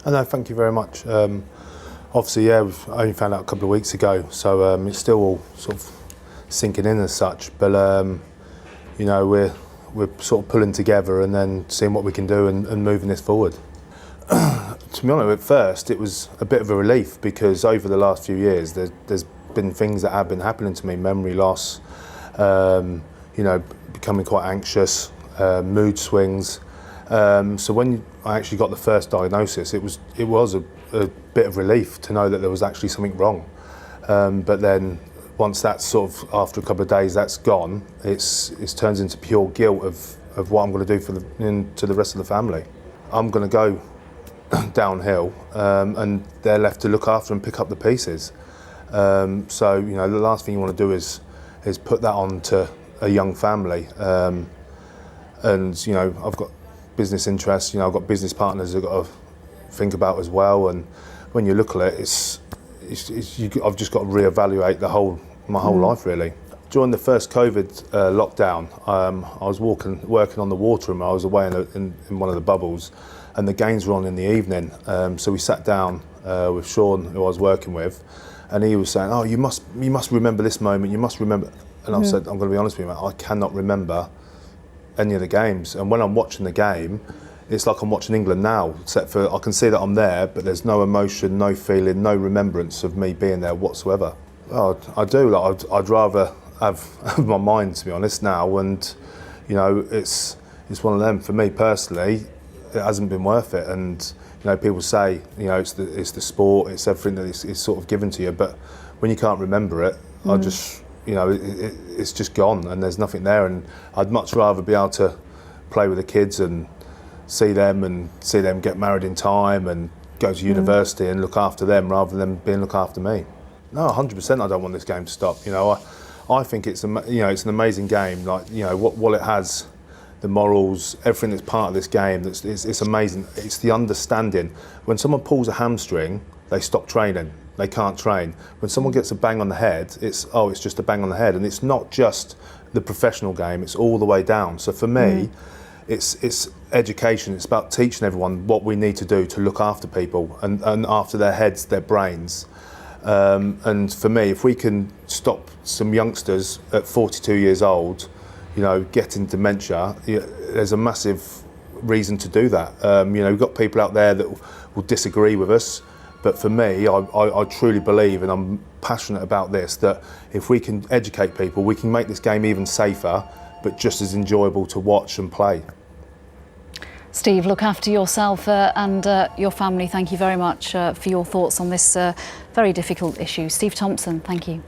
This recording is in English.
Oh, no, thank you very much. Obviously, yeah, we've only found out a couple of weeks ago, so it's still all sort of sinking in as such. But you know, we're sort of pulling together and then seeing what we can do and moving this forward. To be honest, at first it was a bit of a relief because over the last few years there's been things that have been happening to me, memory loss, you know, becoming quite anxious, mood swings. So when I actually got the first diagnosis, it was a bit of relief to know that there was actually something wrong. But then once that's sort of, after a couple of days, that's gone, it turns into pure guilt of what I'm going to do to the rest of the family. I'm going to go downhill, and they're left to look after and pick up the pieces. So you know, the last thing you want to do is put that on to a young family. And you know, I've got business interests. You know, I've got business partners I've got to think about as well. And when you look at it, I've just got to reevaluate my whole life really. During the first COVID lockdown, I was working on the water, and I was away in one of the bubbles, and the games were on in the evening. So we sat down with Sean, who I was working with, and he was saying, "Oh, you must remember this moment. You must remember." And I said, "I'm going to be honest with you, mate. I cannot remember any of the games. And when I'm watching the game, it's like I'm watching England now, except for I can see that I'm there, but there's no emotion, no feeling, no remembrance of me being there whatsoever." Well, I do. Like, I'd rather have my mind, to be honest, now. And you know, it's one of them. For me personally, it hasn't been worth it. And you know, people say, you know, it's the sport, it's everything that is sort of given to you. But when you can't remember it, I just, you know, it's just gone, and there's nothing there. And I'd much rather be able to play with the kids and see them get married in time and go to university and look after them rather than being looked after me. No, 100%. I don't want this game to stop. You know, I think it's an amazing game. Like, you know, what it has, the morals, everything that's part of this game. It's amazing. It's the understanding. When someone pulls a hamstring, they stop training. They can't train. When someone gets a bang on the head, it's just a bang on the head, and it's not just the professional game. It's all the way down. So for me, it's education. It's about teaching everyone what we need to do to look after people and after their heads, their brains. And for me, if we can stop some youngsters at 42 years old, you know, getting dementia, there's a massive reason to do that. You know, we've got people out there that will disagree with us, but for me, I truly believe, and I'm passionate about this, that if we can educate people, we can make this game even safer, but just as enjoyable to watch and play. Steve, look after yourself and your family. Thank you very much for your thoughts on this very difficult issue. Steve Thompson, thank you.